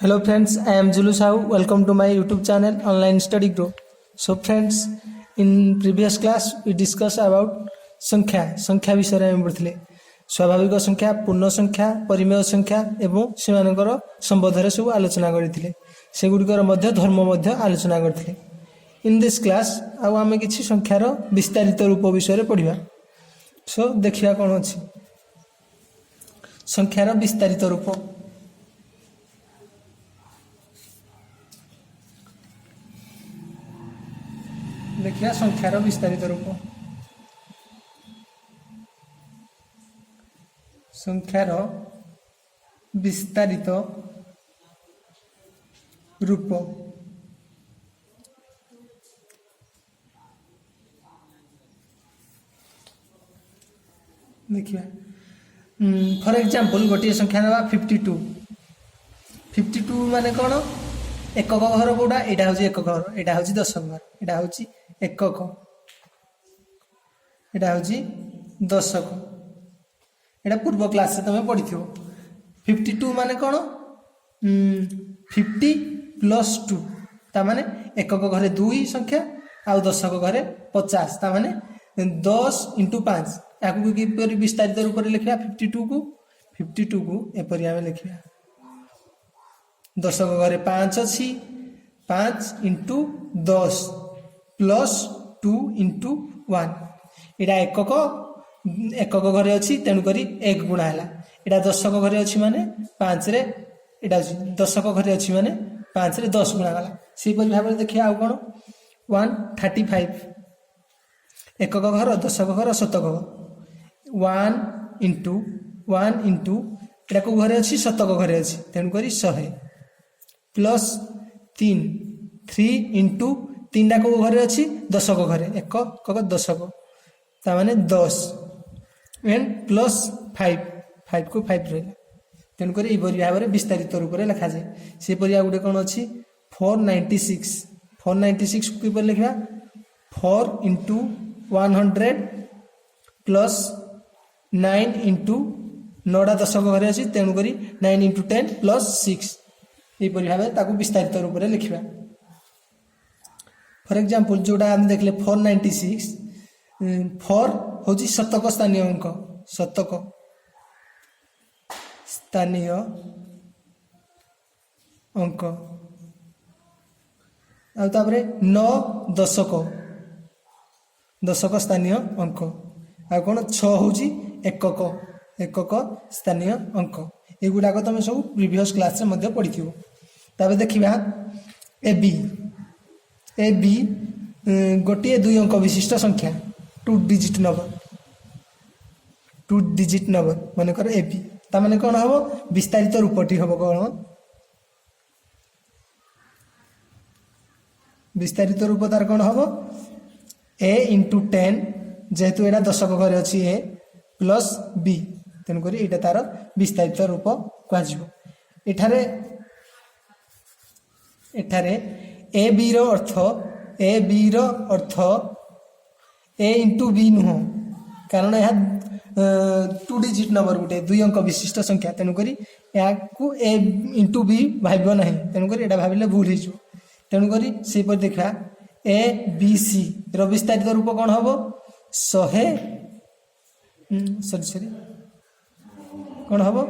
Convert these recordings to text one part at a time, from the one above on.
Hello friends, I am Julu Sahu. Welcome to my YouTube channel Online Study Grow. So friends, in previous class we discussed about संख्या विषय में पढ़िले स्वाभाविक संख्या, पूर्ण संख्या, परिमेय संख्या एवं सेमानकर संबंधरे सब आलोचना करथिले से गुडिकर मध्य धर्म मध्य आलोचना करथिले. इन दिस क्लास आउ आमे किछि संख्यार विस्तारित रूप विषय रे पढिबा. सो देखिया कोन अछि संख्यार विस्तारित रूप. देखिया संख्यार विस्तारित रूप. संख्यार विस्तारित रूप. देखिए फॉर एग्जांपल गोटे संख्या ना 52. 52 माने कौन एकक घर कोटा एटा होची एकक घर, एटा होची दशक घर, एटा होची एकक, एटा होची दशक. एटा पूर्व क्लास से तुम पढ़ी थो. 52 माने कौन 50 प्लस 2 ता माने एकक घरे 2 संख्या आउ दशक घरे 50 ता माने 10 × 5 याकू किपरि विस्तारित रूप में लिखा 52 को एपरि आमे लिखिया. दशक घरे 5 अछि 5 × 10 प्लस 2 × 1 एटा एकक घरे अछि तेनु करी 1 गुणा हला. एटा दशक घरे अछि माने 5 रे एटा दशक घरे अछि माने 5 रे 10 गुणा हला. से परि भाबरे देखिया आउ कोन 135 एकक घर दशक घर शतक 1 × एटा को घरे अछि शतक घरे अछि तेनु करी 100 प्लस 3 × 3 टा को घरे अछि दशक घरे एकक दशक ता माने 10 एंड प्लस 5 को 5 रहला तेनु करी इबरी भाबरे विस्तारित रूप रे लिखा जाय. से परिया गुडे कोन अछि 496 को किपर लिखबा 4 × 100 प्लस 9 × 9 दशक घरे अछि तेनु करी 9 × 10 प्लस 6 ए परि भाबे ताकू विस्तारित रूप रे लिखबा. फॉर एग्जांपल जोडा हम देखले 496 4 होची शतक स्थानीय अंक, शतक स्थानीय अंक आ तापरे 9 दशक स्थानीय अंक आ कोन 6 होची एकक स्थानीय अंक. एगुडा को तुम सब प्रीवियस क्लास रे मध्ये पढिथिबो. तबे देखिबा ए बी गोटे 2 अंक विशिष्ट संख्या 2 डिजिट नंबर माने कर ए बी ता माने कोन हबो विस्तारित रूपटी हबो. कोन विस्तारित रूप तार कोन हबो a × 10 जेहेतु एटा दशक घरे अछि a प्लस b तेन करी एटा तार विस्तारित रूप कहजिबो. एठारे ए बी रो अर्थ a × b नुह कारण यह 2 डिजिट नंबर गुटे 2 अंक विशिष्ट संख्या तेन करी या को a × b भाइबो नाही तेन करी एटा भाबिले भूल हिजो. तेन करी से पर देखा a b c रो विस्तारित रूप कोन हबो 100 सॉरी कोन हबो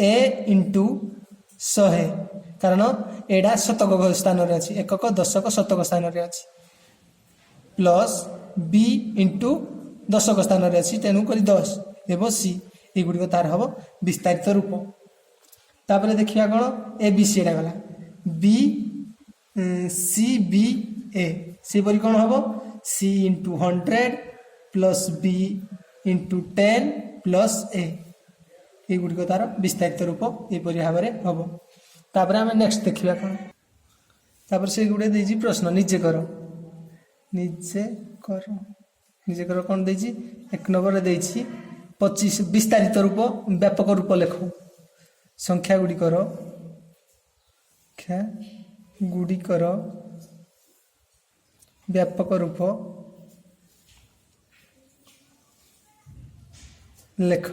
a × 100 कारण एडा शतक स्थान रे अछि एकक दशक शतक स्थान रे अछि प्लस b × दशक स्थान रे अछि तेनु करी 10 एबो c ए गुडी को तार हबो विस्तारित रूप. तापरे देखिया कोन a b c एडा गला b c b a से परि कोन हबो c × 100 plus b × 10 plus a ए गुडी को तार विस्तारित रूप ए परि भाबरे हबो. तापरे हमें नेक्स्ट देखिबा कोन तापर से गुडे देजी प्रश्न निजे करो कोन देजी एक नंबर रे देजी 25 विस्तारित रूप व्यापक रूप लेखो. संख्या गुडी करो व्यापक रूप लेख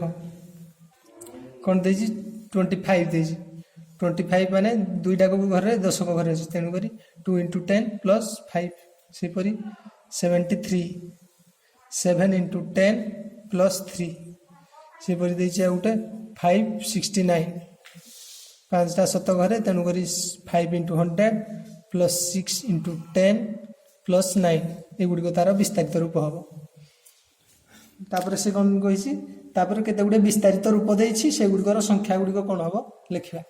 कोन देजी 25 देजी 25 माने दुईटा को घर 10 को घर अच्छे तेणुक 2 × 10 + 5 सेपरी 73 7 × 10 + 3 सेपरी देछि गोटे 569 पांचटा शत घरे तेणुक 5 × 100 + 6 × 10 + 9 एगुड़िक तार विस्तारित रूप हम तापर से कौन कही तापर केते गुडे विस्तारित रूप देछि से गुड़िकर संख्या गुड़िक कौन हम लिखा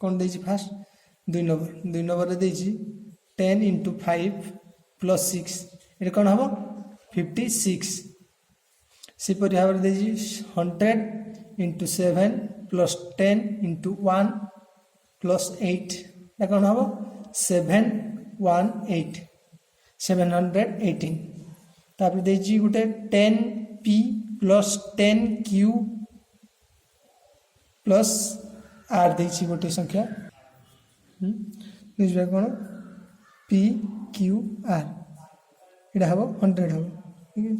कौन देछि फास्ट 2 नंबर रे देछि 10 × 5 + 6 ये कौन हम 56 सेपरी भाव में देछि 100 × 7 + 10 × 1 + 8 ये कौन हम 718 718 तापर देछि गुटे 10p + 10q + r देछि गोटे संख्या बुझबे कोन p q r एटा हबो 100 हबो ठीक है।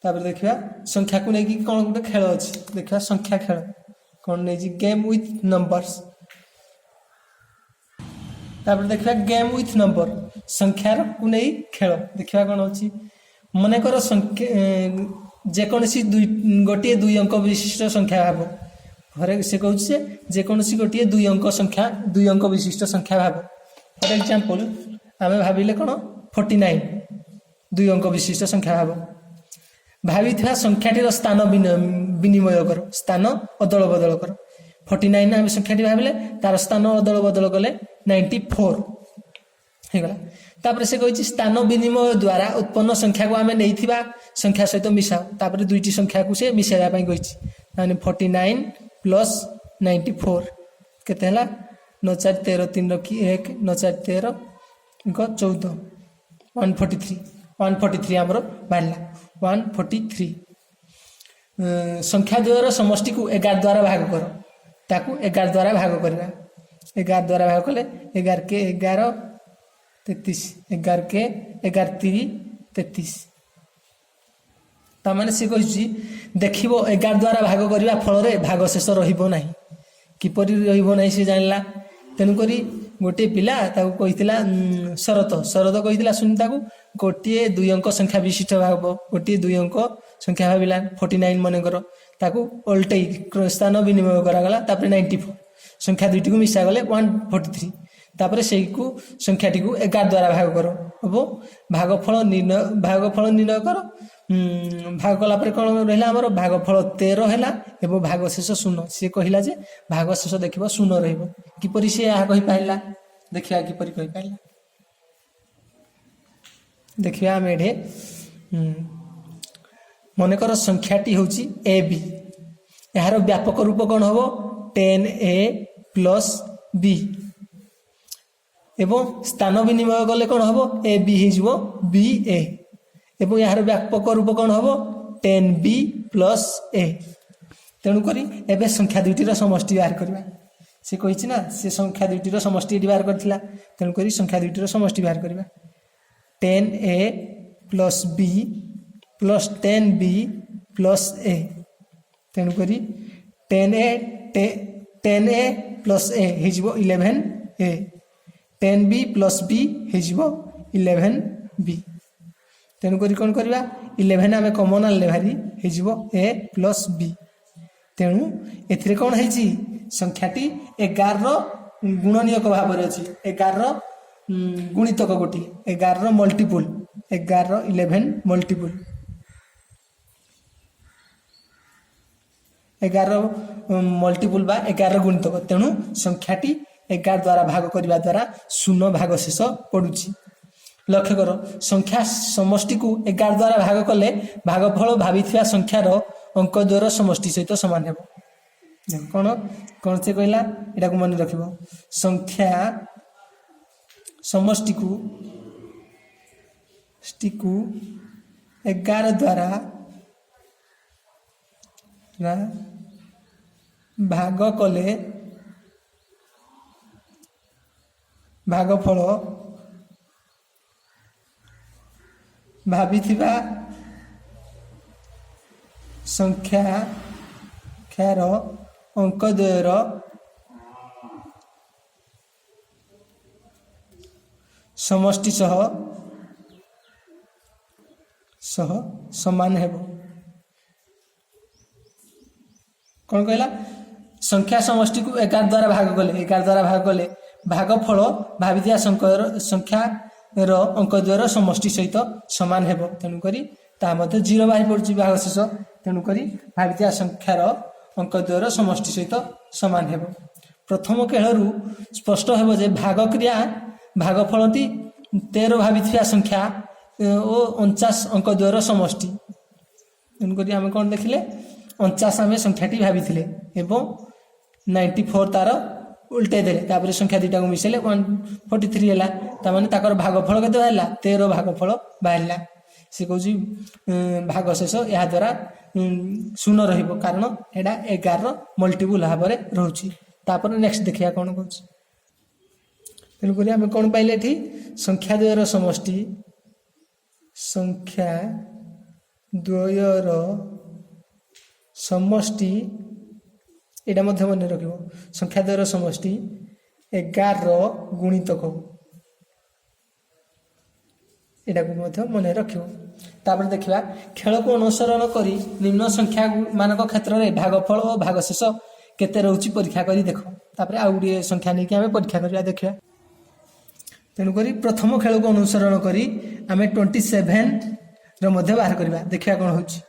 तापर देखिया संख्या को नै कि कोन गोटे खेल अछि देखिया संख्या खेल कोन नै जी गेम विथ नंबर्स तापर देखिया गेम विथ नंबर संख्या को नै खेल देखिया कोन अछि मने कर संख्या जेकोसी गोटे 2 अंक विशिष्ट संख्या भाव घरे से कहूँ से जेकोसी गोटे 2 अंक संख्या 2 अंक विशिष्ट संख्या भाव फॉर एग्जांपल आमे भाबिले कोन 49 2 अंक विशिष्ट संख्या भाव भावी संख्याटीर स्थान विनिमय कर स्थान अदल बदल कर 49 आम संख्याटी भाविले तार स्थान अदल बदल कले 94 होगा तापर से कही स्थान विनिमय द्वारा उत्पन्न संख्या को आम नहीं संख्या सहित मिसाओ तापर दुईटी संख्या को से मिसाइबा पई कही 49 + 94 केते हला 9 4 13 3 रखी 1 9 4 13 14 143 आमर बाहला 143 संख्या द्वयर समष्टि को 11 द्वारा भाग कर ताकू 11 द्वारा भाग करवा 11 द्वारा भाग कले 11 के 11 33 11 के 11 3 33 तामाने से कहि देखिबो 11 द्वारा भाग करवा फल रे भाग शेष रहिबो नाही किपरि रहिबो नाही से जानला तेनु करी गोटे पिला ताकू कहितला शरत कहितला सुनि ताकू गोटे 2 अंक संख्या विशिष्ट भाव गोटे 2 अंक संख्या भाविला 49 मन कर ताकू उल्टई स्थान विनिमय करा गला तापर 94 संख्या दुईटी को मिसा गले 143 तापर सेई को संख्याटी को 11 द्वारा भाग करो हबो भागफल निर्णय कर भाग कला पर कोन रहला हमर भागफल 13 हैला एबो भाग शेष 0 से कहिला जे भाग शेष देखिबो 0 रहइबो किपरि से आ कहि पाइला देखिया किपरि कहि पाइला देखिया मेढे मन कर संख्याटी होची ab यार व्यापक रूप कोन हबो 10a + b एवं स्थान विनिमय गले कोन हबो ab हिजबो ba एवं यार व्यापक रूप कोन हबो 10b + a तेणु करी एबे संख्या दुईटीर समष्टि बाहर करबा से कहिछि ना से संख्या दुईटीर समष्टि बाहर करथिला तेणु करी संख्या दुईटीर समष्टि बाहर करबा 10a + b + 10b + a तेणु करी 10a + a हिजबो 11a 10b + b हिजबो 11b तेणु करी कोन करबा 11 आमे कॉमन आले भारी हिजबो a + b तेणु एथिरे कोन हेछि संख्याटी 11 रो गुणनीयक भाव रे अछि 11 रो गुणितक गोटी 11 रो मल्टीपल 11 11 मल्टीपल 11 मल्टीपल बा 11 गुणितक तेणु संख्याटी 11 द्वारा भाग करबा द्वारा 0 भाग शेष पडुछि लक्ष्य कर संख्या समष्टि को 11 द्वारा भाग कले भागफल भाविथिया संख्यार अंक द्वारा समष्टि सहित समान हेबो कोन कोन से कहला एटा को मन रखिबो संख्या समष्टि को 11 द्वारा भाग कले भागफल भाविथिबा संख्या ख्यार अंक द्वयर समष्टि सह समान हेब कौन कहला संख्या समष्टि को 11 द्वारा भाग कले 11 द्वारा भाग कले भागफल भाविथिया संख्या अंक द्वयर समष्टि सहित समान हेब तेणुकरी ता मध्य 0 बाहरी पड़ुछि भाग शेष तेणुकरी भाविथिया संख्यार अंक द्वयर समष्टि सहित समान हेब प्रथम केळरू स्पष्ट हेब जे भाग क्रिया भागफलटी 13 भाविथिया संख्या ओ 49 अंक द्वयर समष्टि तेणुकरी आम कौन देखिले 49 आम संख्याटी भाविथिले एवं 94 तार उल्टे देले तापर संख्या दुटा को मिसेले 143 हैला ता माने ताकर भागफल केते बाहरला 13 भागफल बाहरला से कहूँ भाग शेष या द्वारा शून्य रहिबो कारण एडा 11 मल्टीपल भाव रोची तापर नेक्स्ट देखिया कौन कहूँ तेणुक आम कौन पाइले एठी संख्या द्वयर समष्टि संख्या द्वयर समष्टि एटा मध्य मन रखिबो संख्या द्वयर समष्टि 11 गुणितक एटा को मध्य मन रखिबो तापर देखिबा खेल को अनुसरण करी निम्न संख्या मानक क्षेत्र रे भागफल और भागशेष केते रहउची परीक्षा करी देखो तापर आ गुडी संख्या नै कि हमें परीक्षा करिया देखिबा तेणु करी प्रथम खेल को अनुसरण करी आमे 27 रो मध्य बाहर करबा देखिया कोन होची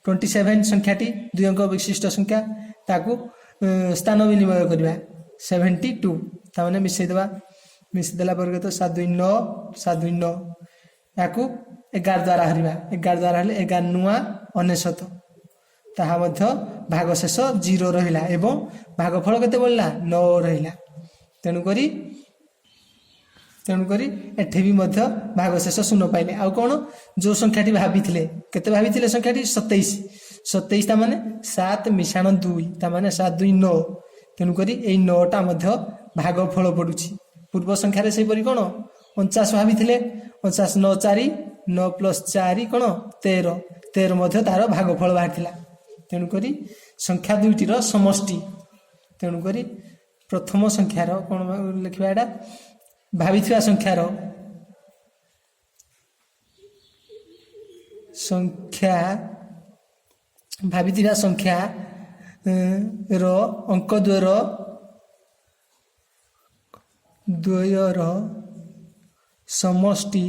27 संख्याटी दुई अंक विशिष्ट संख्या ताकू स्थान विनिमय करवा 72 ताने मिसई देला पर तो 7 2 9 7 2 9 याकू 11 द्वारा हरिबा 11 द्वारा हले 11 नुआ 99 ताहा मध्य भाग शेष 0 रहिला एवं भागफल केते बोलला 9 रहिला तेणु करी एठे भी मध्य भाग शेष शून्य पाइले आ कोन जो संख्याटी भाबिथिले केते भाबिथिले संख्याटी 27 ता माने 7 मिशाण 2 ता माने 7 2 9 तेणु करी एई 9 टा मध्य भागफल पडुछि पूर्व संख्या रे सेहि परि कोन 49 भाबिथिले 49 9 4 9 प्लस 4 कोन 13 मध्य तार भागफल बाहरथिला तेणु करी संख्या दुईटी रो समष्टि तेणु करी प्रथम संख्यार कोन लिखबा एटा भाविथिया संख्यार संख्या भाविथिया संख्या रो अंक द्वयर समष्टि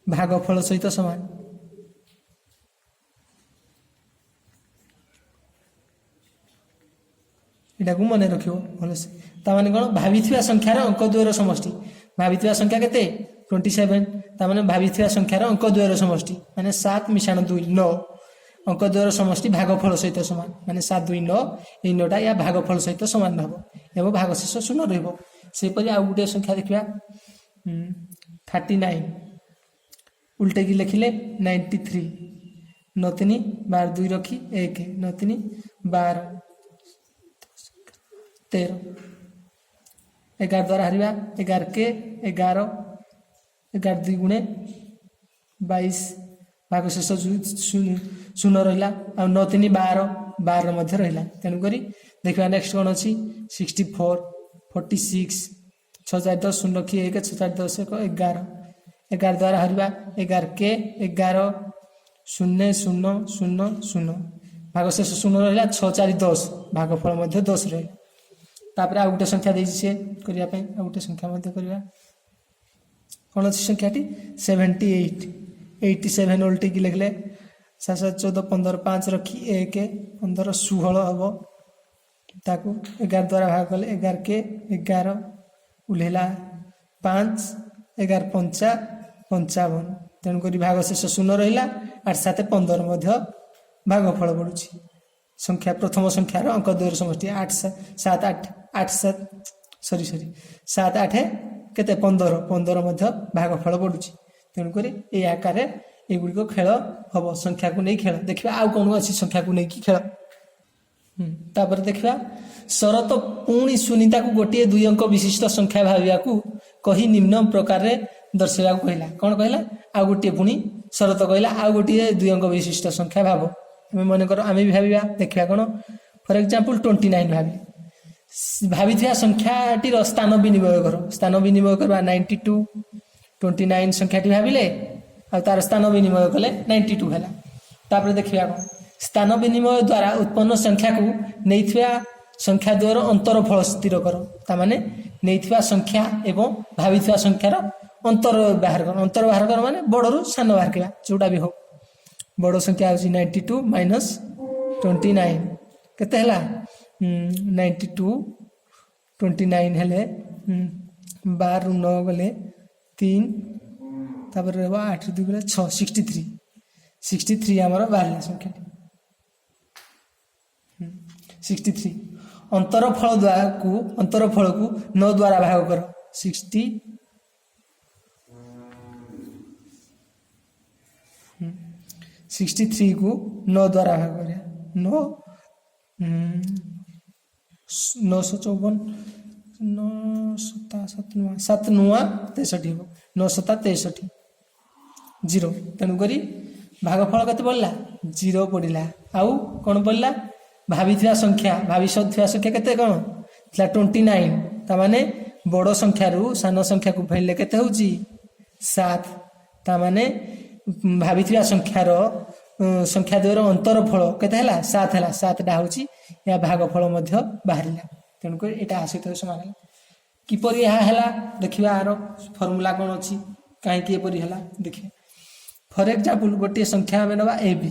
भागफल सहित समान एटा को मन रखियो भलसे ता माने कोन भाविथिया संख्यार अंक द्वयर समष्टि भाविथिया संख्या केते 27 ता माने भाविथिया संख्यार अंक द्वयर समष्टि माने 7 मिशाण 2 9 अंक द्वयर समष्टि भागफल सहित समान माने 7 2 9 ए 9 टा या भागफल सहित समान रहबो एवं भागशेष शून्य रहबो से परि आ गुटे संख्या देखिबा 39 उल्टे की लिखिले 93 9 3 12 2 रखी 1 9 3 12 13 11 द्वारा हरिबा 11 के 11 11 2 गुणे 22 भाग शेष शून्य रहिला आ 9 3 12 12 मध्य रहिला तेणु करी देखिबा नेक्स्ट कोन अछि 64 46 6 4 10 0 रखी 1 6 4 10 11 11 द्वारा हरिबा 11 के 11 0 0 0 0 भाग शेष शून्य रहिला 6 4 10 भागफल मध्य 10 रहिला तापर आ गुटे संख्या देछि से करिया पय आ गुटे संख्या मध्य करिया कोन अछि संख्याटी 78 87 उल्टी की लिखले 7 7 14 15 5 रखी 1 15 16 हबो ताकू 11 द्वारा भाग कले 11 के 11 उलेला 5 11 5 55 तेणु करी भाग शेष शून्य रहिला 8 7 15 मध्य भागफल पडुछि संख्या प्रथम संख्यार अंक द्वयर समष्टि 8 7 8 7 8 केते 15 मध्य भागफल पडुछि तेणु करी ए आकार ए गुडी खेल हबो संख्या को नै खेल देखिबा आ कोन अछि संख्या को नै की खेल तापर देखिबा शरत पुणी सुनीता को गोटे 2 अंक विशिष्ट संख्या भाबिया को कही निम्न प्रकार रे दर्शाइबा को कहला कोन कहला आ गोटे पुणी शरत कहला आ गोटे 2 अंक विशिष्ट संख्या भाबो हमें मन कर आमे भी भाबिबा देखिबा कोन फॉर एग्जांपल 29 भाबी भाविथिया संख्याटीर स्थान विनिमय कर स्थान विनिमय करवा 92 29 संख्याटी भाविले आ तार स्थान विनिमय कले 92 है। तापर देखिया स्थान विनिमय द्वारा उत्पन्न संख्या को नैथिया संख्या द्वारा अंतरफल स्थिर कर तामाने नैथिया संख्या एवं भाविथिया संख्यार अंतर बाहर कर माने बड़रू सान बाहर करवा जोटा भी हो बड़ संख्या होची 92 माइनस 29 केते हला 92 29 हेले 12 ରୁ 9 गले 3 तापर रहबा 8 ରୁ 2 गले 6 63 हमर बाहर संख्या 63 अंतरफल को 9 द्वारा भाग कर 63 को 9 द्वारा भाग कर 954 7 9 63 9 63 0 तेणुक भागफल केते पड़ला 0 पड़ला आउ कौन पड़ला भाविथिया संख्या संख्या केते कौन 29 तामाने बड़ संख्या रु सान संख्या को फेरले केते होची 7 तामाने भाविथिया संख्यार संख्या द्वयर अंतरफल केते हला 7 हला 7 डा होची या भागफल मध्य बाहरिला तेणुक एटा आसित समान हला किपरि या हला देखिबा आरो फार्मूला कोन अछि काहे कि एपरि हला देखिबा फॉर एग्जांपल गोटे संख्या में नबा ab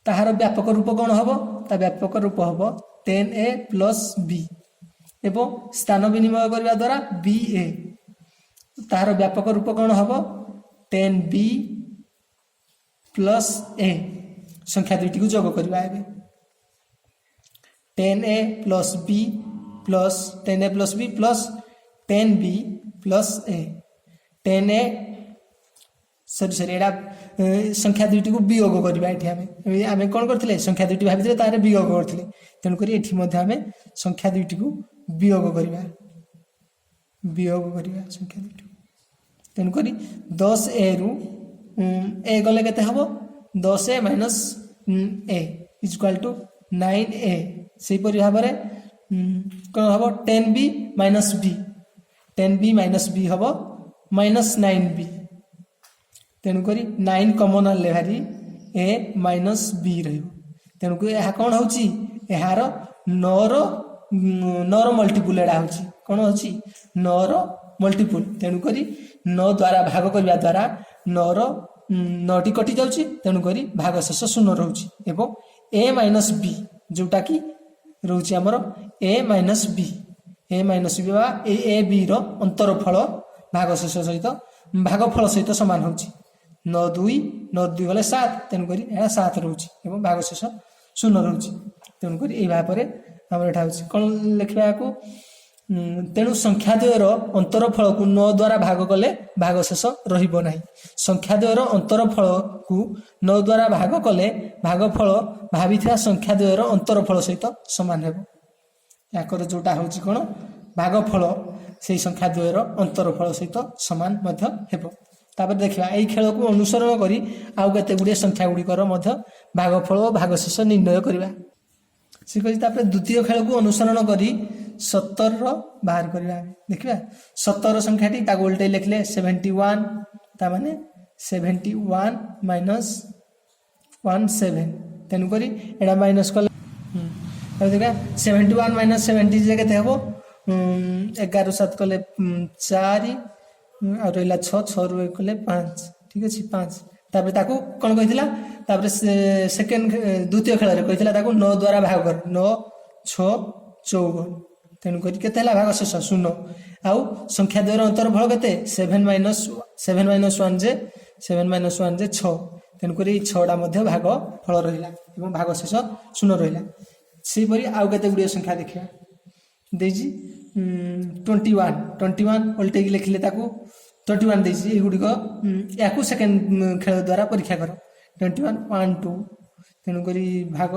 ताहार व्यापक रूप कौन हबो ता व्यापक रूप हबो 10a प्लस b एवं स्थान विनिमय करबा द्वारा ba ताहार व्यापक रूप कौन हबो 10b प्लस a संख्या दुईटी को जोग करबा एबे 10a plus b plus 10a plus b plus 10b plus a 10a sorry एडा संख्या दुईटी को वियोग करबा एठी आमे कोन करथिले संख्या दुईटी भाबिथिले तारे वियोग करथिले तेन करी एठी मध्ये आमे संख्या दुईटी को वियोग करबा संख्या दुईटी तेन करी 10a रु a गले केते हबो 10a minus a is equal to 9a सेही परि भाबरे कोन हबो 10b minus b 10b minus b हबो माइनस 9b तेणुक 9 कमन आले भारी a माइनस b तेणुक यह कौन होची यार 9 रो मल्टीपुल एडा होची कौन होची 9 रो मल्टीपुल तेणुक 9 द्वारा भाग करबा द्वारा 9 रो 9 टी कटि जाउची तेणुक भाग शेष 0 रहउची एवं a माइनस b जोटा की रहउची हमर a माइनस b बा a b रो अंतरफल भाग शेष सहित भागफल सहित समान होची 9 2 गले 7 तेणुक 7 रोचे एवं भाग शेष 0 रोचे तेणुक यही भाव में आम एटा कौन लिखा को तेणु संख्या द्वयर अंतरफल को 9 द्वारा भाग कले भाग शेष रही संख्या द्वयर अंतरफल को 9 द्वारा भाग कले भागफल भावी संख्या द्वयर अंतरफल सहित सामान हो याकर जोटा हूँ कौन भागफल से संख्या द्वयर अंतरफल सहित सामान हेबो तापर देखिबा एई खेल को अनुसरण करी आउ केते गुडे संख्या गुडिकर मध्य भागफल और भागशेष निर्णय करबा से कहि तापर द्वितीय खेल को अनुसरण करी 70 रो बाहर करबा देखिबा 70 संख्याटी ता उल्टे लिखले 71 ता माने 71 माइनस 17 तेनु करी एडा माइनस कर देखा 71 माइनस 70 जे केते हेबो 11 7 कले 4 और रहा 6 रु 1 कले 5 ठीक अच्छे 5 तापर ताकू कौन कही सेकेंड द्वितीय खेल में कही 9 द्वारा भाग कर 9 6 54 तेणुक भाग शेष 0 आउ संख्या द्वारा अंतरफल के 7 माइनस 1 जे 6 तेणुक 6टा भाग फल रहा भाग शेष 0 रहा सेपरी आउ केते गुड़िया संख्या देखा 21 उल्टे लिखिले 21 देजी गुड़िक या सेकेंड खेल द्वारा परीक्षा कर 21 1 2 तेणुक भाग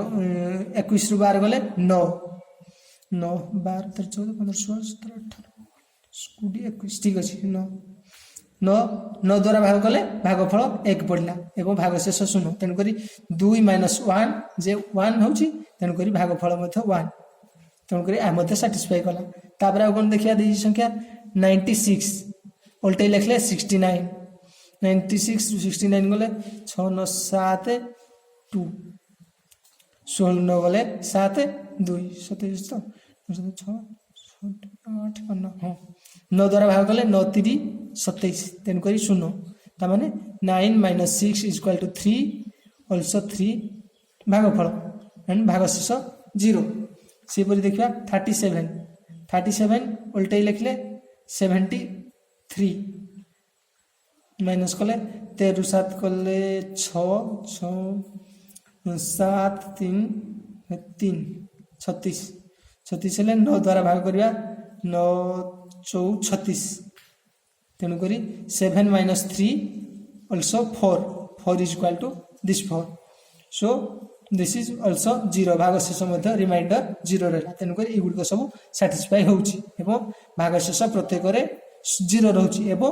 21 रु 12 गले 9 9 12 13 14 15 16 17 18 20 21 ठीक अच्छे 9 द्वारा भाग कले भागफल 1 पड़ला एवं भाग शेष 0 तेणुक 2 माइनस 1 जे 1 हूँ तेणुक भागफल 1 तेणुक मत साटिस्फाई कला तापर आ कौन देखिए दी संख्या 96 उल्टे लिखले 69 96 69 गले 6 9 7 2 16 9 गले 7 2 27 तो 6 8 9 हाँ 9 द्वारा भाग कले 9 3 27 तेणुक 0 ताने 9 - 6 = 3 ऑल्सो 3 भागफल एंड भागशेष 0 सेपरी देखा 37 उल्टे लिखले 73 माइनस कले 13 7 कले 6 7 3 3 36 हेल्ले 9 द्वारा भाग करवा 9 4 36 तेणुक 7 - 3 also 4 = this 4 so this is also 0 भागशेष रिमाइंडर 0 रहा तेणुक युग सब साटिस्फाई होउची एवं भागशेष प्रत्येक 0 रोची एवं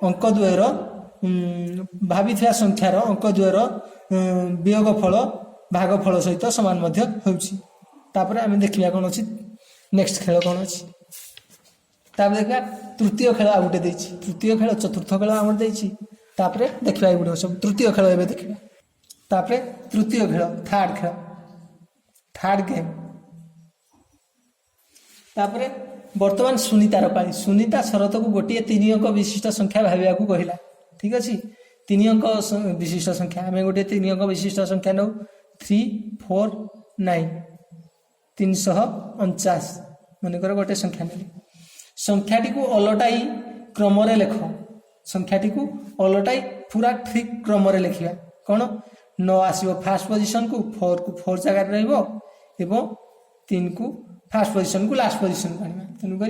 अंक द्वयर भावी संख्यार अंक द्वयर वियोगफल भागफल सहित समान होउची तापर आम देखा कौन अच्छी नेक्स्ट खेल कौन अच्छी तापर देखा तृतीय खेल आ गोटे तृतीय खेल चतुर्थ खेल आम देखा देखा ये सब तृतीय खेल एवं देखा तापर तृतीय खेल थर्ड गेम तापर बर्तमान सुनीतार पाली सुनीता शरत को गोटे 3 अंक विशिष्ट संख्या भाविया कहला ठीक अच्छे 3 अंक विशिष्ट संख्या आम गोटे 3 अंक विशिष्ट संख्या नौ 3 4 9 349 मनकर गोटे संख्या नेली संख्याटी को अलटाई क्रम लेख संख्याटी को अलटाई पूरा ठीक क्रम लिखा कौन 9 आसो फास्ट पोजिशन को 4 जगह रहा 3 को फास्ट पोजिशन को लास्ट पोजिशन को आना तेणुक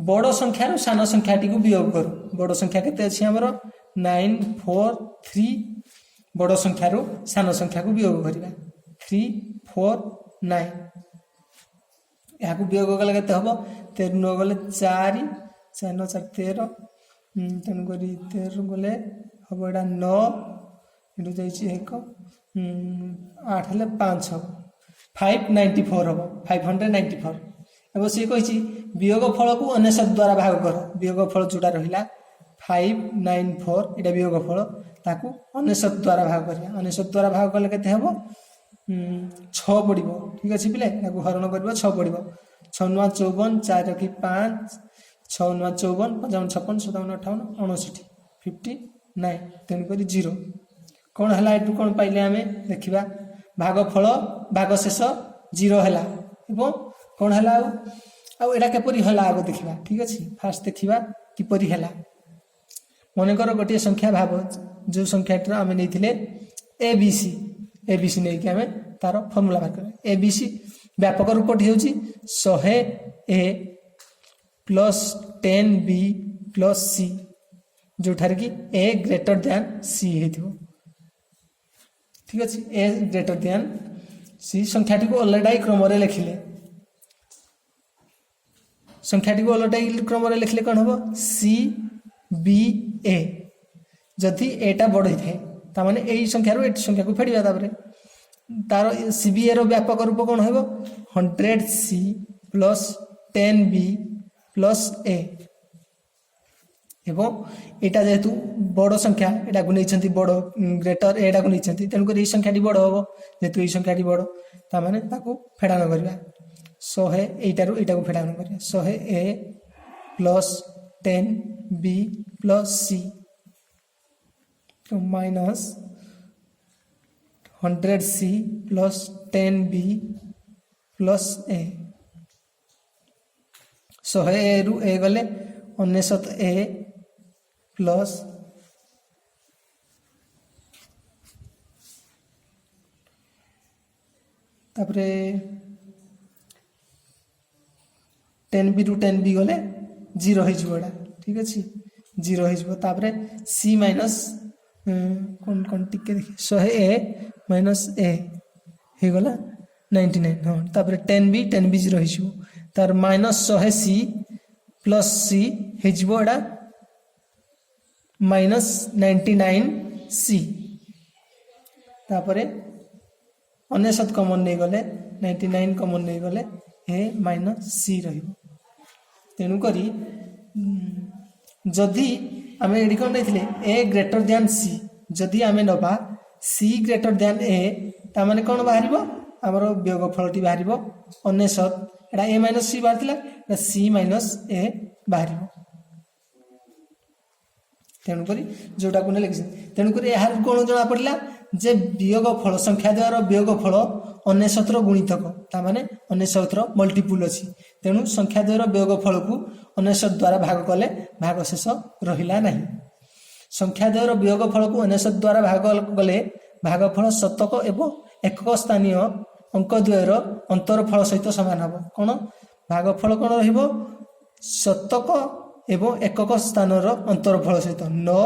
बड़ संख्यार सान संख्याटी को वियोग करूँ बड़ संख्या केते अच्छी आमर 9 4 3 बड़ संख्यार सान संख्या को वियोग करवा 3 4 9 यहाँ वियोग कले के हम 13 9 गले 4 4 9 4 13 तेणुक 13 गले हम यहाँ 9 एटू जाइए 1 8 हेल्ले 5 हम 594 हम 594 एवं सी कही वियोग फल को 99 द्वारा भाग कर वियोग फल जोटा रहा 594 यहाँ वियोग फल ताकू 99 द्वारा भाग कर 99 द्वारा भाग कले के हम 6 पड़ो ठीक अच्छे पिले हरण कर 6 पड़ो 6 9 54 4 रखी 5 6 9 54 55 56 57 58 59 59 तेणुक 0 कौन है ये कौन पाइले आम देखा भागफल भागशेष 0 है कौन है आउटा केपरी है आग देखा ठीक अच्छे फास्ट देखा किपरि है मनकर गोटे संख्या भाव जो संख्या आम नहीं एबीसी नहीं आम तार फर्मूला बाहर कर एबीसी व्यापक रूपटी हूँ 100A + 10B + C जोठार कि A > C हो ठीक अच्छे A > C संख्याटी को अलटाई क्रम लिखिले संख्याटी को अलटाई क्रम लिखिले कौन हम CBA जदि एटा बड़ होता है ताने यही संख्यार ये संख्या को फेड़ा तार CBA रो व्यापक रूप कौन हो 100C + 10B + A एवं यहाँ जेहेतु बड़ संख्या यहाँ को नहीं बड़ ग्रेटर एटा को नहीं तेणुक ये संख्याटी बड़ हम जेहेतु ये संख्याटी बड़ ताने फेड़ान करवा 100 एटारू एटा को फेड़ान कर 100A + 10B + C minus 100C + 10B + A 100A रू A गले 99A प्लस तापरे 10B रू 10B गले 0 हो ठीक अच्छे 0 हो C माइनस कौन कौन टिके देखिए 100A - A हो गला 99 हाँ तापर 10B 0 हो तार -100C + C होड़ा -99C तापर 99 कमन नहीं गले 99 कमन नहीं गले ए माइनस सी रहिबो तेणुकरी जदि आम ये कौन नहीं ए ग्रेटर दैन सी जदि आम नवा सी ग्रेटर दैन ए ताने कौन बाहर आमर वियोगफलटी बाहर 99 एटा ए माइनस सी बाहर सी माइनस ए बाहर तेणुक जोटा को लिखी तेणुक यार कौन जना पड़ा जे वियोगफल संख्या द्वार वियोगफल 99 गुणितक ताने 99 मल्टीपुल अच्छी तेणु संख्या द्वार वियोगफल को 99 द्वारा भाग कले भाग शेष रहा ना संख्या द्वार वियोगफल को 99 द्वारा भाग कले भागफल शतक एवं एकक स्थानीय अंक द्वयर अंतरफल सहित सामान हम कौन भागफल कौन रतक एवं एकक स्थान अंतरफल सहित 9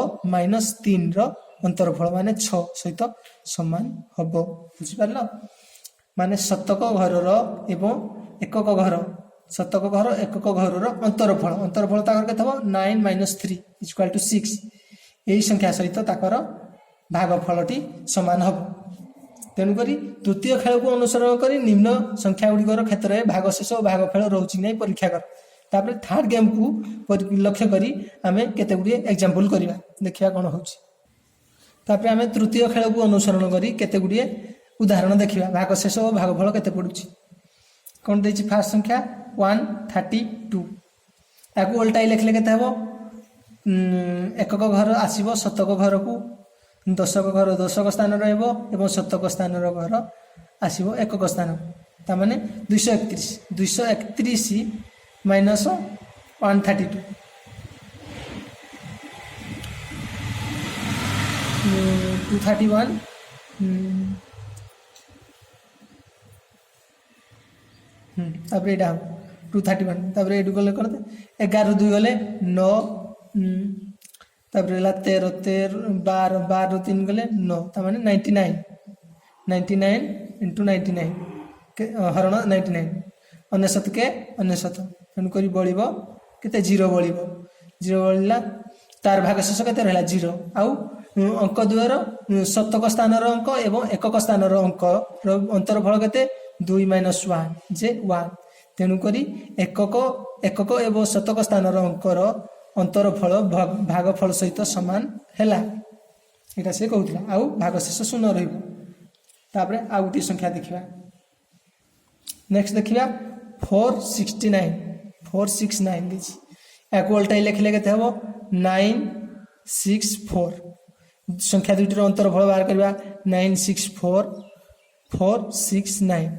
- 3 अंतरफल माने 6 सहित सामान हम बुझिपार माने शतक घर एवं एकक घर शतक घर एकक घर अंतरफल अंतरफल के 9 - 3 = 6 यही संख्या सहित ताकर भागफलटी सामान हम तेणुक तृतीय खेल को अनुसरण कर निम्न संख्या गुड़िकर क्षेत्र में भागशेष और भागफल रोचे नहीं परीक्षा कर तापर थर्ड गेम को लक्ष्य करी आमे केते गुड़िए एग्जांपल करवा देखिया कौन होची आमे तृतीय खेल को अनुसरण करी केते गुड़िए उदाहरण देखिया भागशेष और भागफल केते पड़ुची कौन देछि फास्ट संख्या 132 ताकू उल्टाई लिखले केते हबो एकक घर आसीबो शतक घर को दशक घर दशक स्थान रहिबो शतक स्थान घर आसीबो एकक स्थान तामाने 231 माइनस 132 231 तापर एटा 231 तापर एडु गले करते 11 2 गले 9 तापर 13 12 12 3 गले 9 तामाने 99 इंटू 99 हरण 99 99 के 99 तेणुक बड़ो के 0 बड़ो 0 बड़ा तार भागशेष के रहा 0 आउ अंक द्वयर शतक स्थान अंक एवं एकक स्थान अंक अंतरफल के 2 - 1 जे 1 तेणुक एकक एवं शतक स्थान अंकर अंतरफल भागफल सहित सामान हैला एटा से कहूला आउ भागशेष 0 रहिबो तापरे आउ गोटे संख्या देखिबा नेक्स्ट देखिबा 469 दिछि याको उल्टाई लिखले केते हबो 964 संख्या दुइटर अंतरफल बाहर करबा 964 469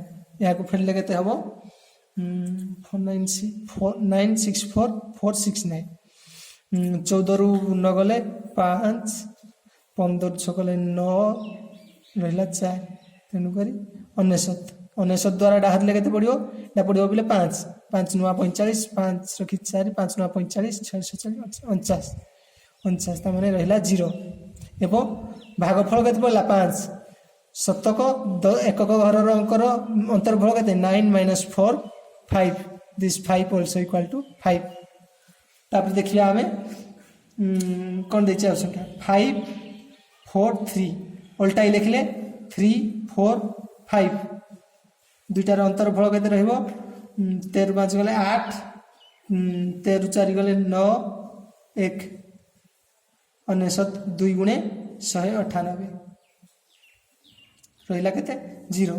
याको फेरले केते हबो 964 469 14 रु 9 गले 5 15 6 गले 9 रहा 4 तेणुक 99 द्वारा डाहर ले केते पड़ियो एटा पड़ियो बिले 5 5 नुआ 45 5 रखि 4 5 नुआ 45 6 49 तामाने रहिला 0 एवं भागफल केते पड़ला 5 शतक एकक घर अंकर अंतरफल केते 9 - 4 5 दिस 5 also equal to 5 तापर देखिए आमे कौन देछि संख्या 5 4 3 उल्टाई लिखले 3 4 5 दुईटार अंतरफल केते रहइबो 13 5 गले 8 13 4 गले 9 1 99 2 गुणे 198 रहिला केते 0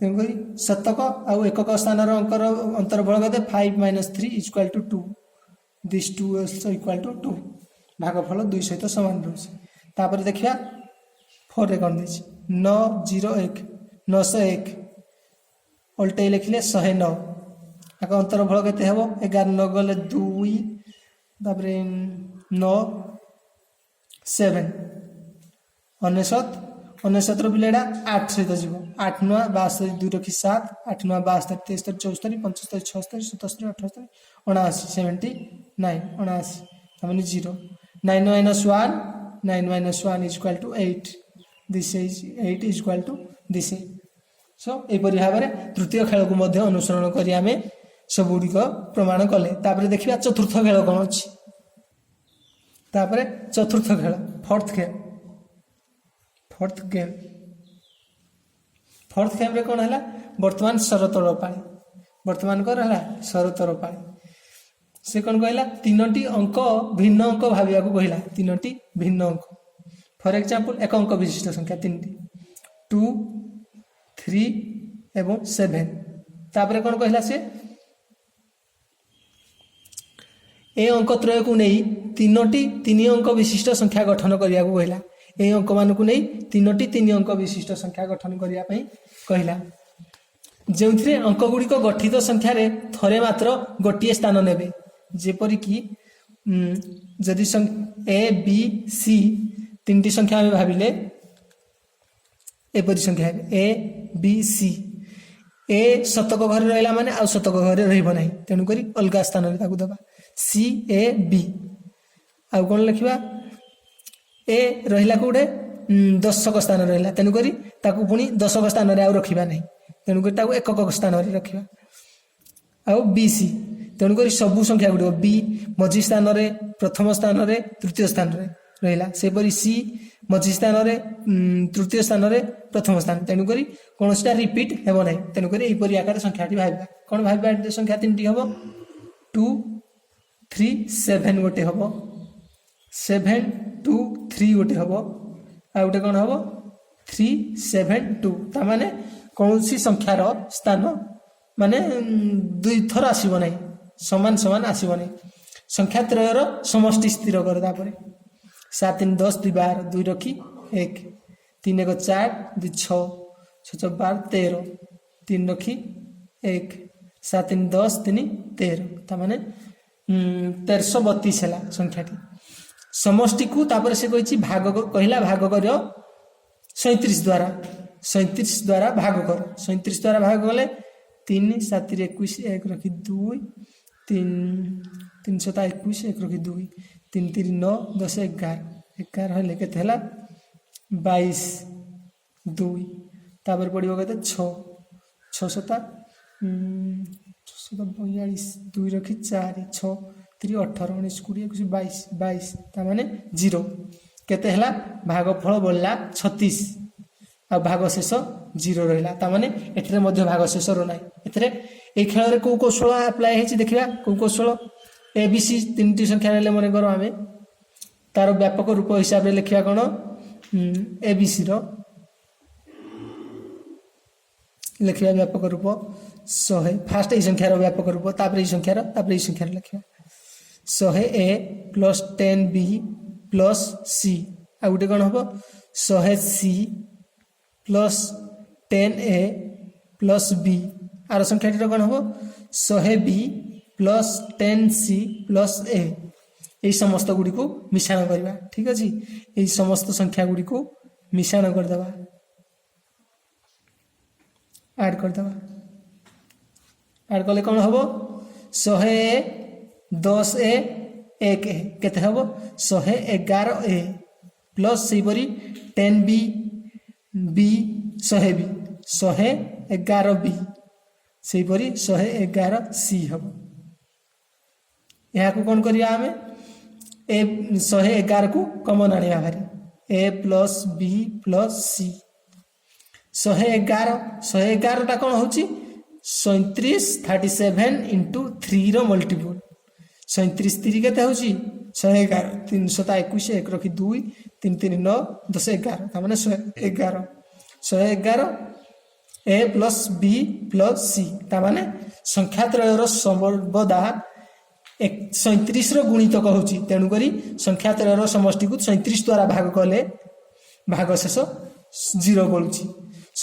तेणुक शतक आउ एकक स्थान अंकर अंतरफल केते 5 - 3 = 2 दिस 2 also equal to 2 भागफल 2 सहित सामान रही तापर देखिया 4 रे कौन देछि 901 901 उल्टे लिखले 109 आका अंतरफल केते हेबो 11 9 गले 2 तापर 9 7 99 बिलेडा 8 सहित जीव 8 9 62 2 रखि 7 8 9 62 63 64 75 76 77 78 79 79 तामाने 0 9 - 1 9 - 1 = 8 दिस इज 8 = दिस सो एपरि भाव में तृतीय खेल को मध्य अनुसरण करी आमे सब गुड़िक प्रमाण कले तापर देखिबा चतुर्थ खेल कौन अछि तापर चतुर्थ खेल फोर्थ गेम रे कौन है वर्तमान शरतल पाली बर्तमान कर है शरतर पाली से कौन कहला तीनोटी अंक भिन्न अंक भाविया कहला तीनोटी भिन्न अंक फॉर एग्जांपल एक अंक विशिष्ट संख्या 3टी 2 3 एवं 7 तापर कौन कहला से ए अंक त्रय को नहीं तीनोटी 3 अंक विशिष्ट संख्या गठन करिया को कहला ए अंक मान को नहीं तीनोटी 3 अंक विशिष्ट संख्या गठन करिया पई कहला जो अंक गुड़िक गठित संख्यार थरे मात्र गोटे स्थान नेबे जेपरी कि जदि ए बी सी 3टी संख्या आम भाविले एपरी संख्या ए बी सी ए शतक घर रहा माने आ शतक घर रहा तेणुक अलग स्थान दबा सी ए बी आउ कौन लिखा ए रहा कौटे दशक स्थान रहा तेणुक पुणी दशक स्थान रखा ना तेणुक एकक स्थान रखा आउ बी सी तेणुक सबू संख्या गुड़ बी मझी स्थान प्रथम स्थान तृतीय स्थान रहा सेपरी सी मझी स्थान तृतीय स्थान प्रथम स्थान तेणुक कौन सा रिपीट हेब ना तेणुक यहपरी आकार संख्याटी भाव कौन भाव संख्या 3टी हम 2 3 7 गोटे हम 7 2 3 गोटे हम आ गोटे कौन हम 3 7 2 ताने कौन सी संख्यार स्थान माने दुई थर आसब ना समान समान आसब ना संख्या त्रयर समष्टि स्थिर कर 7 3 10 2 12 2 रखी 1 3 1 4 2 6 6 12 13 3 रखी 1 7 3 10 3 13 ताने 1332 है संख्याटी समष्टि को तापर से कही भाग कहला भाग कर 37 द्वारा भाग कर 37 द्वारा भाग कले 3 7 21 1 रखी 2 3 3 7 21 1 रखी 2 3 3 9 10 11 11 हेल्ले के 22 2 तापर पड़ो के 6 6 7 42 2 रखी 4 6 3 18 19 20 21 22 ताने 0 केते हला भागफल बोलला 36 आ भाग शेष 0 रहा ताने एठरे मध्य भाग शेष रहा एथरे ए खेल रे को कौशल अप्लाई हेछि देखिबा को कौशल ए बी सी 3टी संख्या ले मन करो आमे तार व्यापक रूप हिसाब रे लिखिया कोन ए बी सी रो लिखिया व्यापक रूप 100 फास्ट ए संख्या रो व्यापक रूप तापर ए संख्या लिखिया 100 a plus 10 b plus c आ गुटे कोन हबो 100 c plus 10 a plus b आर संख्याटी कौन हम 100 b plus 10 c plus a यही समस्त गुड़ी को मिश्रण करवा ठीक अच्छे यही समस्त संख्या गुड़ी को मिश्रण करदे ऐड कले कौन हम 100 ए 10 ए 1 ए केते हम 111 ए प्लस सेपरी 10 बी बी 100 बी 111 बी सेपरी 111 सी हम यहाँ कौन करिया आमे ए 111 को कमन आनिया भारी ए प्लस बी प्लस सी 111 टा कौन होची 37 37 इंटू 3 रो मल्टीपल 37 3 केते होची 111 321 1 रखी 2 3 3 9 10 11 तामाने 111 ए प्लस बी प्लस सी तामाने संख्या त्रयर सर्वदा 37 रो गुणितक होची तेणु करी संख्या त्रयर समष्टि को 37 द्वारा भाग कले भाग शेष 0 बोलुची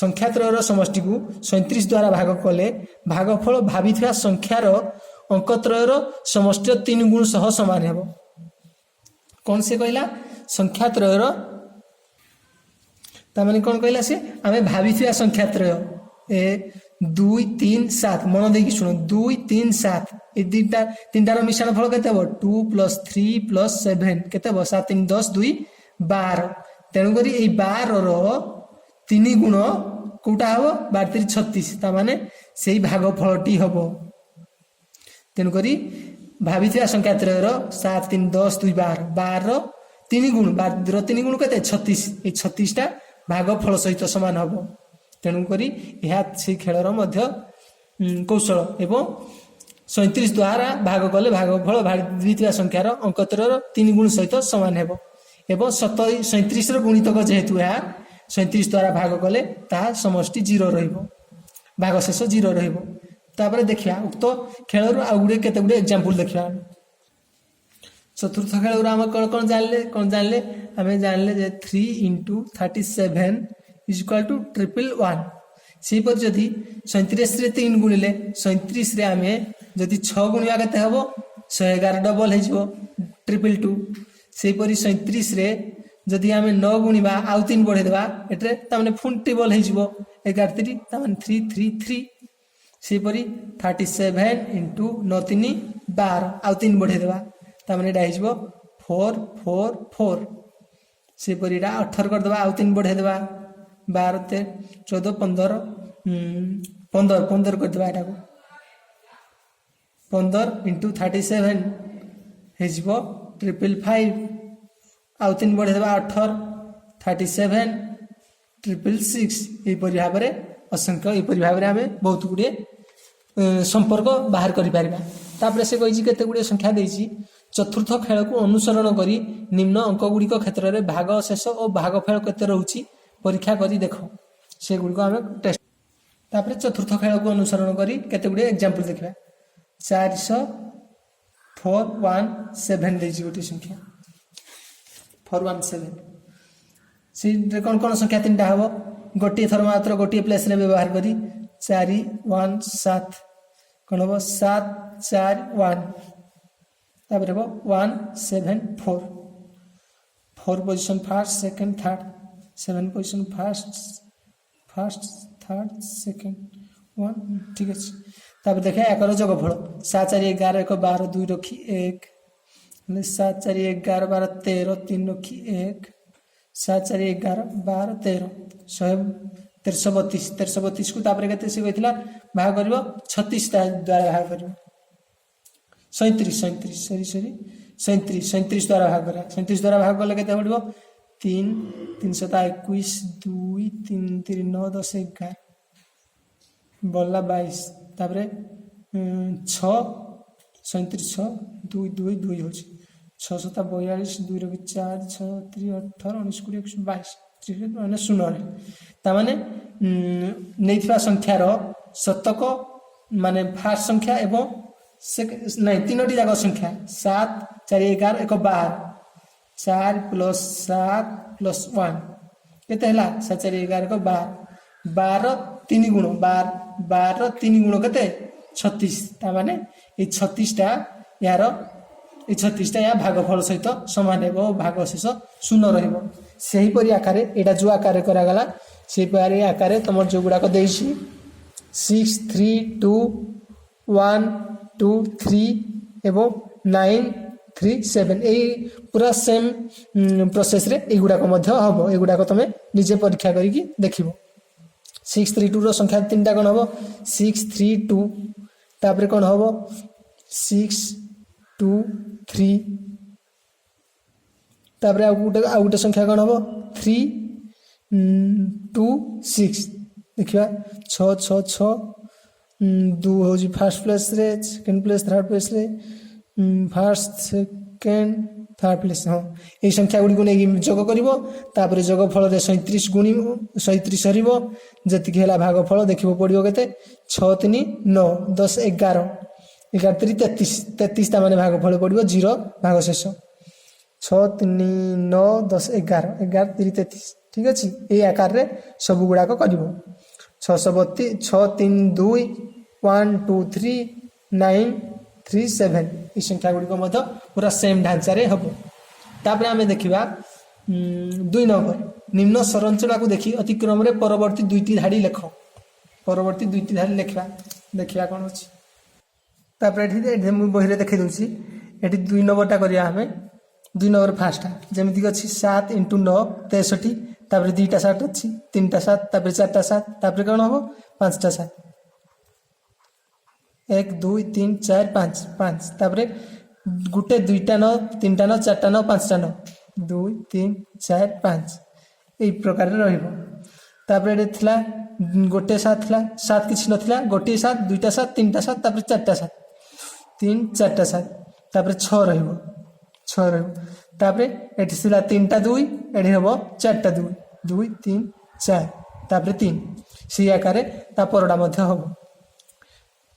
संख्या त्रयर समष्टि को 37 द्वारा भाग कले भागफल भाविथिया संख्यार अंक त्रयर समष्टि 3 गुण सह समान हेबो कौन से कहला संख्या त्रयर तामाने कौन कहला से आमे भाविथिया संख्या त्रय ए 2 3 7 मन देकी सुनो 2 3 7 ए तीनटा तीनटार मिश्रण फल केते हो 2 + 3 + 7 केते हो 7 3 10 2 12 तेणु करी ए 12 रो 3 गुण कोटा हो 12 3 36 ता माने सेही भागफलटी हबो तेणु करी भाविथिया संख्या त्रयर 7 3 10 2 12 12 3 गुण 12 3 गुण केते 36 ए 36 टा भागफल सहित समान हबो तेणु करी यह से खेलर मध्य କୌଶଳ ଏବଂ 37 ଦ୍ୱାରା ଭାଗ କଲେ ଭାଗଫଳ ବାହାରିଥିବା ସଂଖ୍ୟାର ଅଙ୍କତ୍ରର 3 ଗୁଣ ସହିତ ସମାନ ହେବ ଏବଂ 37ର ଗୁଣିତକ ଯେହେତୁ ଏହା 37 ଦ୍ୱାରା ଭାଗ କଲେ ତାହା ସମଷ୍ଟି 0 ରହିବ, ଭାଗଶେଷ 0 ରହିବ। ତାପରେ ଦେଖିବା ଉକ୍ତ ଖେଳରୁ ଆଉ କେତେ ଗୁଡ଼ିଏ ଏକ୍ଜାମ୍ପଲ ଦେଖିବା। ଚତୁର୍ଥ ଖେଳରୁ ଆମେ କ'ଣ ଜାଣିଲେ ଆମେ ଜାଣିଲେ ଯେ 3 × 37 = 111। ସେହିପରି ଯଦି 37ରେ 3 ଗୁଣିଲେ 37ରେ ଆମେ ଯଦି 6 ଗୁଣିବା କେତେ ହେବ 111 ଡବଲ ହେଇଯିବ 222। ସେହିପରି 37ରେ ଯଦି ଆମେ 9 ଗୁଣିବା ଆଉ 3 ବଢ଼େଇଦେବା ଏଠାରେ ତାମାନେ ପୁଣି ଟ୍ରିପଲ ହେଇଯିବ 11 ତାମାନେ 333। ସେହିପରି 37 × 9 3 12 ଆଉ 3 ବଢ଼େଇଦେବା ତାମାନେ ଏଇଟା ହେଇଯିବ 444। ସେହିପରି ଏଇଟା 18 କରିଦେବା ଆଉ 3 ବଢ଼େଇଦେବା 12 13 14 15 କରିଦେବା ଏଟାକୁ 15 × 37 ହେଇଯିବ 555 ଆଉ 3 ବଢ଼େଇଦେବା 18 37 666। ଏହିପରି ଭାବରେ ଅସଂଖ୍ୟ ଏହିପରି ଭାବରେ ଆମେ ବହୁତ ଗୁଡ଼ିଏ ସମ୍ପର୍କ ବାହାର କରିପାରିବା। ତାପରେ ସେ କହିଛି କେତେ ଗୁଡ଼ିଏ ସଂଖ୍ୟା ଦେଇଛି ଚତୁର୍ଥ ଖେଳକୁ ଅନୁସରଣ କରି ନିମ୍ନ ଅଙ୍କ ଗୁଡ଼ିକ କ୍ଷେତ୍ରରେ ଭାଗ ଶେଷ ଓ ଭାଗଫଳ କେତେ ରହୁଛି ପରୀକ୍ଷା କରି ଦେଖ। ସେଗୁଡ଼ିକ ଆମେ ଟେଷ୍ଟ। ତାପରେ ଚତୁର୍ଥ ଖେଳକୁ ଅନୁସରଣ କରି କେତେ ଗୁଡ଼ିଏ ଏକ୍ଜାମ୍ପଲ ଦେଖିବା। 417 ଦେଇଛି ଗୋଟିଏ ସଂଖ୍ୟା 417। ସେଇରେ କ'ଣ କ'ଣ ସଂଖ୍ୟା 3ଟା ହେବ ଗୋଟିଏ ଥର ମାତ୍ର ଗୋଟିଏ ପ୍ଲେସ୍ରେ ବ୍ୟବହାର କରି 417 କ'ଣ ହେବ 741। ତାପରେ ହେବ 174 4 position first second third 7 position first third second 1 ଠିକ୍ ଅଛି। ତାପରେ ଦେଖିବା ଏକର ଯୋଗଫଳ 7 4 11 1 12 2 ରଖି 1 7 4 11 12 13 3 ରଖି 1 7 4 11 12 13 1332 କୁ ତାପରେ କେତେ ସେ କହିଥିଲା ଭାଗ କରିବ 36 ଦ୍ୱାରା ଭାଗ କରିବ 37 ଦ୍ୱାରା ଭାଗ କରିବା 37 ଦ୍ୱାରା ଭାଗ କଲେ କେତେ ପଡ଼ିବ 3 321 2 3 3 9 10 11 ବଲା 22 ତାପରେ 6 37 6 2 2 2 ହେଉଛି 6 7 42 2 ରଖି 4 6 3 18 19 20 21 22 ମାନେ 0 ତାମାନେ ନେଇଥିବା ସଂଖ୍ୟାର ଶତକ ମାନେ ଫାର୍ଷ୍ଟ ସଂଖ୍ୟା ଏବଂ ନାଇଁ 3ଟି ଯାକ ସଂଖ୍ୟା 7 4 11 1 12 4 + 7 + 1 କେତେ ହେଲା 7 4 11 1 12 12 3 ଗୁଣ 12 3 ଗୁଣ କେତେ 36 ତାମାନେ এই 36ଟା ଏହାର এই 36ଟା ଏହା ଭାଗଫଳ ସହିତ ସମାନ ହେବ ଓ ଭାଗ ଶେଷ 0 ରହିବ। ସେହିପରି ଆକାରରେ ଏଇଟା ଯେଉଁ ଆକାରରେ କରାଗଲା ସେହିପରି ଆକାରରେ ତୁମର ଯେଉଁଗୁଡ଼ାକ ଦେଇଛି 6 3 2 1 2 3 ଏବଂ 9 3 7 এই ପୁରା ସେମ୍ ପ୍ରୋସେସ୍ରେ ଏଇଗୁଡ଼ାକ ମଧ୍ୟ ହେବ। ଏଗୁଡ଼ାକ ତୁମେ ନିଜେ ପରୀକ୍ଷା କରିକି ଦେଖିବ। 6 3 2ର ସଂଖ୍ୟା 3ଟା କ'ଣ ହେବ 6 3 2 ତାପରେ କ'ଣ ହେବ 6 2 3 ତାପରେ ଆଉ ଗୋଟେ ସଂଖ୍ୟା କ'ଣ ହେବ 3 2 6 ଦେଖିବା 6 6 6 2 ହେଉଛି ଫାର୍ଷ୍ଟ ପ୍ଲେସ୍ରେ ସେକେଣ୍ଡ ପ୍ଲେସ୍ ଥାର୍ଡ଼ ପ୍ଲେସ୍ରେ ଫାର୍ଷ୍ଟ ସେକେଣ୍ଡ ଥାର୍ଡ଼ ପ୍ଲେସ୍ ହଁ ଏଇ ସଂଖ୍ୟା ଗୁଡ଼ିକୁ ନେଇକି ଯୋଗ କରିବ ତାପରେ ଯୋଗ ଫଳରେ 37 ଗୁଣିବ 37 ସରିବ ଯେତିକି ହେଲା ଭାଗଫଳ ଦେଖିବ ପଡ଼ିବ କେତେ 6 3 9 10 11 11 3 33 ତାମାନେ ଭାଗଫଳ ପଡ଼ିବ 0 ଭାଗ ଶେଷ 6 3 9 10 11 11 3 33 ଠିକ୍ ଅଛି। ଏଇ ଆକାରରେ ସବୁ ଗୁଡ଼ାକ କରିବ 632 6 3 2 1 2 3 9 3 7 এই ସଂଖ୍ୟା ଗୁଡ଼ିକ ମଧ୍ୟ ପୁରା ସେମ୍ ଢାଞ୍ଚାରେ ହେବ। ତାପରେ ଆମେ ଦେଖିବା 2 ନମ୍ବର ନିମ୍ନ ସଂରଚନାକୁ ଦେଖି ଅତିକ୍ରମରେ ପରବର୍ତ୍ତୀ 2ଟି ଧାଡ଼ି ଲେଖ। ପରବର୍ତ୍ତୀ 2ଟି ଧାଡ଼ି ଦେଖିବା କ'ଣ ଅଛି। ତାପରେ ଏଠି ମୁଁ ବହିରେ ଦେଖାଇ ଦେଉଛି ଏଠି 2 ନମ୍ବରଟା କରିବା ଆମେ 2 ନମ୍ବର ଫାର୍ଷ୍ଟଟା ଯେମିତିକି ଅଛି 7 × 9 63 ତାପରେ 2ଟା 7 ଅଛି 3ଟା 7 ତାପରେ 4ଟା 7 ତାପରେ କ'ଣ ହେବ 5ଟା 7 1 2 3 4 5 5 ତାପରେ ଗୋଟେ 2ଟା 9 3ଟା 9 4ଟା 9 5ଟା 9 2 3 4 5 এই ପ୍ରକାରରେ ରହିବ। ତାପରେ ଏଠି ଥିଲା गोटे 7 थिला 7 किछि नथिला गोटे 7 दुईटा 7 तीनटा 7 तापर चारटा 7 3 4टा 7 तापर 6 रहइबो 6 रहइबो तापर एठी थिला 3टा 2 एठी हबो 4टा 2 2 3 4 तापर 3 सी आकारे ता परडा मध्ये हबो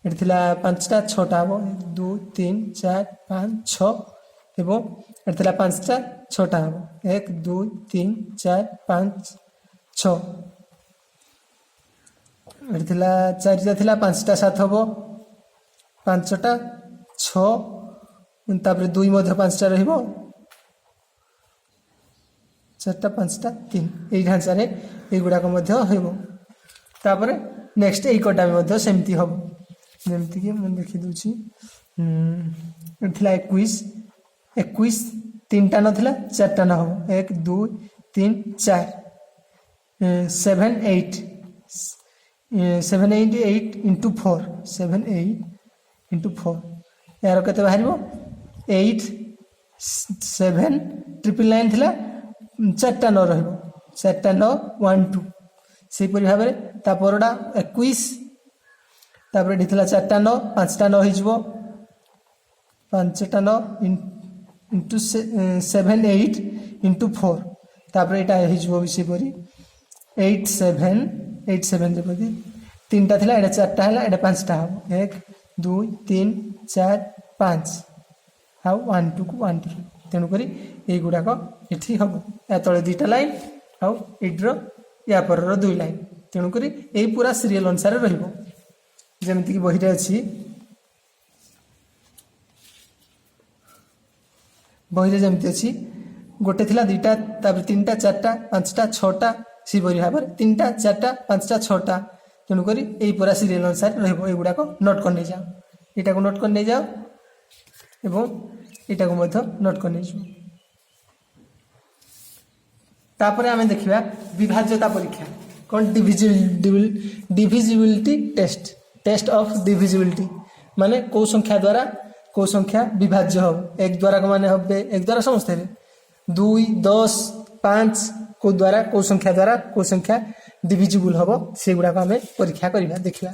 एठी थिला 5टा 6टा हबो 2 3 4 5 6 एवं एठी थिला 5टा 6टा हबो 1 2 3 4 5 6 एठी थिला 4टा थिला 5टा 7 हबो 5टा 6 तापर 2 मध्ये 5टा रहइबो 4टा 5टा 3 एई ढांचा रे एई गुडा को मध्ये होइबो तापर नेक्स्ट एई कोटा में मध्ये सेमति हबो जेमति कि मन देखि दोछि एथिला 21 तीनटा नथिला चारटा न हबो 1 2 3 4 7 8 7 8 8 into 4 7 8 into 4 यार केते बाहरिबो 8 7 ट्रिपल 9 थिला चारटा न रहइबो चारटा 9 1 2 से परि भाबरे ता परडा 21 तापर एठी थिला चारटा 9 पांचटा 9 हिजबो पांचटा 9 into 7 8 into 4 तापर एटा हिजबो से परि 8 7 जेपति तीनटा थिला एटा चारटा हला एटा पांचटा हबो 1 2 3 4 5 हाउ 1 2 को 1 2 तेनु करी ए गुडा को एठी हबो या तळे दुईटा लाइन हाउ एड्रो या परर दुई लाइन तेनु करी ए पूरा सीरियल अनुसार रहइबो जेमति कि बहिरे अछि बहिरे जेमति अछि गोटे थिला दुईटा तापर तीनटा चारटा पांचटा छटा सी बरि भाबर तीनटा चारटा पांचटा छटा तेनु करी एई पूरा सीरियल अनुसार रहइबो ए गुडा को नोट कर नै जाओ एटा को नोट कर नै जाओ एवं एटा को मध्ये नोट कर नै जाओ तापर आमे देखिबा विभाज्यता परीक्षा कोन डिविजिबिलिटी टेस्ट ऑफ डिविजिबिलिटी माने को संख्या द्वारा को संख्या विभाज्य हो एक द्वारा को माने होबे एक द्वारा समस्त रे 2 10 5 को संख्या द्वारा को संख्या डिविजिबल होबो से गुडा को हमें परीक्षा करिबा देखिबा।